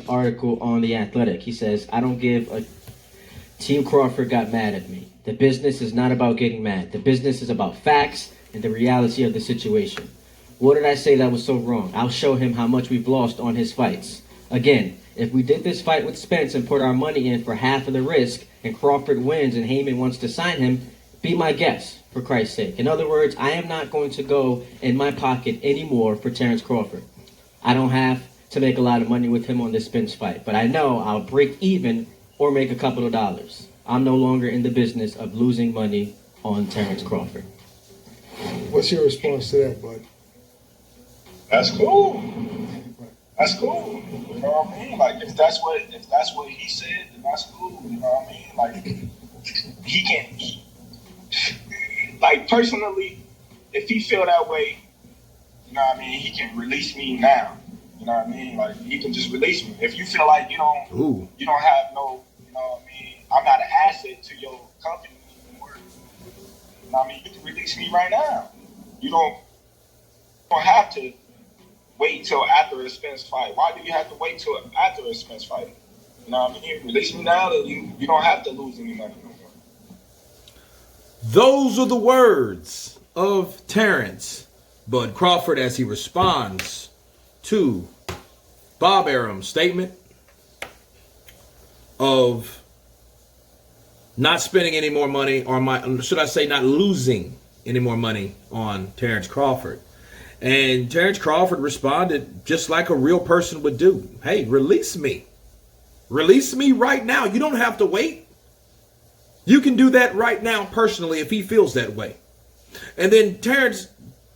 article on The Athletic. He says, I don't give a... Team Crawford got mad at me. The business is not about getting mad. The business is about facts and the reality of the situation. What did I say that was so wrong? I'll show him how much we've lost on his fights. Again, if we did this fight with Spence and put our money in for half of the risk and Crawford wins and Heyman wants to sign him, be my guest, for Christ's sake. In other words, I am not going to go in my pocket anymore for Terence Crawford. I don't have to make a lot of money with him on this Spence fight, but I know I'll break even or make a couple of dollars. I'm no longer in the business of losing money on Terence Crawford. What's your response to that, bud? That's cool. That's cool. You know what I mean? Like if that's what he said, then that's cool. You know what I mean? Like he can like personally, if he feel that way, you know what I mean, he can release me now. You know what I mean? Like he can just release me. If you feel like you don't have no, you know what I mean, I'm not an asset to your company anymore. You know what I mean? You can release me right now. You don't have to wait till after a Spence fight. Why do you have to wait till after a Spence fight? You know what I mean? Release me now, and you don't have to lose any money no more. Those are the words of Terence Bud Crawford as he responds to Bob Arum's statement of not spending any more money, or should I say not losing any more money on Terence Crawford. And Terence Crawford responded just like a real person would do. Hey, release me. Release me right now. You don't have to wait. You can do that right now personally if he feels that way. And then Terence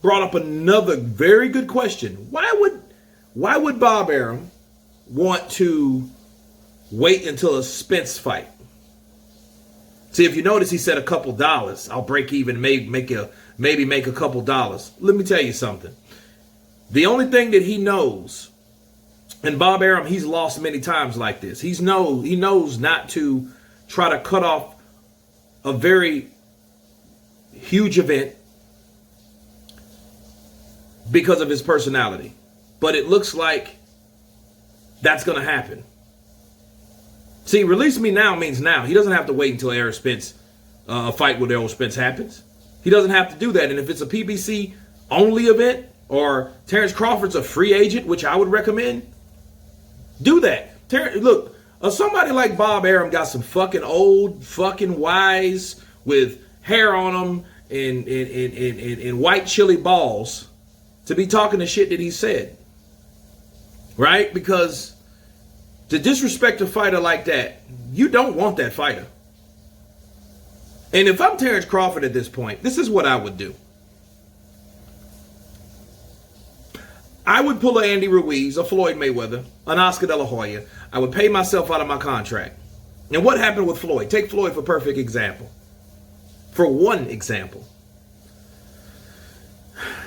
brought up another very good question. Why would Bob Arum want to wait until a Spence fight? See, if you notice, he said a couple dollars. I'll break even, maybe make a couple dollars. Let me tell you something. The only thing that he knows, and Bob Arum, he's lost many times like this. He knows not to try to cut off a very huge event because of his personality. But it looks like that's going to happen. See, release me now means now. He doesn't have to wait until Errol Spence, a fight with Errol Spence happens. He doesn't have to do that. And if it's a PBC only event or Terence Crawford's a free agent, which I would recommend, do that. Look, somebody like Bob Arum got some fucking old fucking wise with hair on them and white chili balls to be talking the shit that he said. Right? Because to disrespect a fighter like that, you don't want that fighter. And if I'm Terence Crawford at this point, this is what I would do. I would pull an Andy Ruiz, a Floyd Mayweather, an Oscar De La Hoya. I would pay myself out of my contract. And what happened with Floyd? Take Floyd for perfect example. For one example.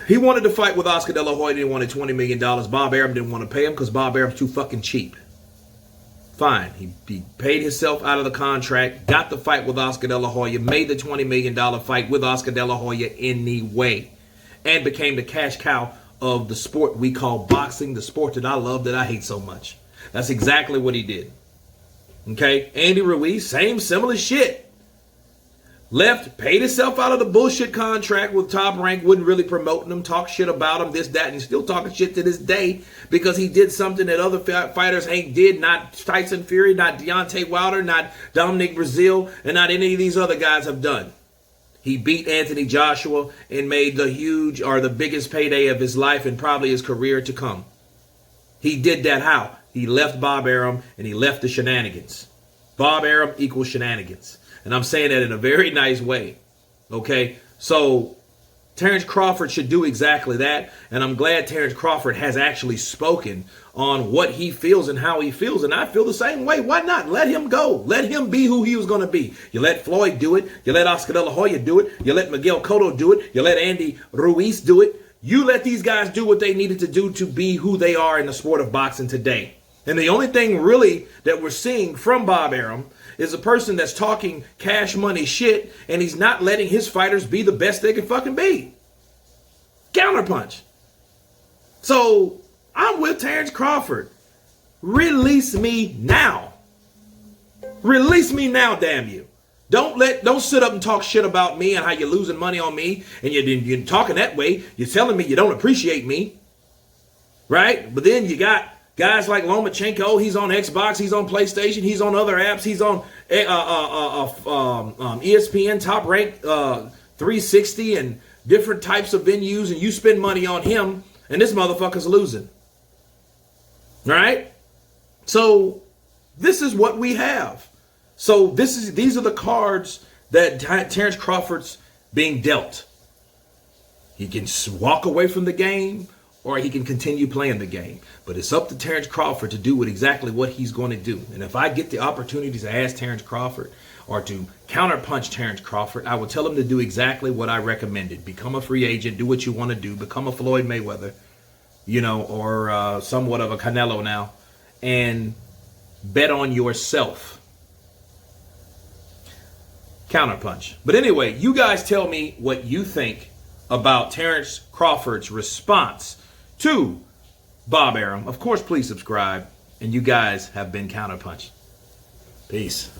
He wanted to fight with Oscar De La Hoya and he wanted $20 million. Bob Arum didn't want to pay him because Bob Arum's too fucking cheap. Fine. He paid himself out of the contract, got the fight with Oscar De La Hoya, made the $20 million fight with Oscar De La Hoya anyway, and became the cash cow of the sport we call boxing, the sport that I love, that I hate so much. That's exactly what he did. Okay? Andy Ruiz, similar shit. Left, paid himself out of the bullshit contract with Top Rank, wasn't really promoting him, talk shit about him, this, that, and he's still talking shit to this day because he did something that other fighters ain't did, not Tyson Fury, not Deontay Wilder, not Dominic Breazeale, and not any of these other guys have done. He beat Anthony Joshua and made the biggest payday of his life and probably his career to come. He did that how? He left Bob Arum and he left the shenanigans. Bob Arum equals shenanigans. And I'm saying that in a very nice way. Okay? So Terence Crawford should do exactly that. And I'm glad Terence Crawford has actually spoken on what he feels and how he feels. And I feel the same way. Why not? Let him go. Let him be who he was going to be. You let Floyd do it. You let Oscar De La Hoya do it. You let Miguel Cotto do it. You let Andy Ruiz do it. You let these guys do what they needed to do to be who they are in the sport of boxing today. And the only thing really that we're seeing from Bob Arum is a person that's talking cash money shit, and he's not letting his fighters be the best they can fucking be. Counterpunch. So I'm with Terence Crawford. release me now. Release me now, damn you. Don't sit up and talk shit about me and how you're losing money on me and you're talking that way. You're telling me you don't appreciate me. Right? But then you got guys like Lomachenko. He's on Xbox. He's on PlayStation. He's on other apps. He's on ESPN, Top Rank 360 and different types of venues. And you spend money on him and this motherfucker's losing. Right? So this is what we have. So these are the cards that Terence Crawford's being dealt. He can walk away from the game or he can continue playing the game. But it's up to Terence Crawford to do exactly what he's going to do. And if I get the opportunity to ask Terence Crawford or to counterpunch Terence Crawford, I will tell him to do exactly what I recommended. Become a free agent, do what you want to do, become a Floyd Mayweather, or somewhat of a Canelo now, and bet on yourself. Counterpunch. But anyway, you guys tell me what you think about Terence Crawford's response to Bob Arum. Of course, please subscribe. And you guys have been Counterpunch. Peace.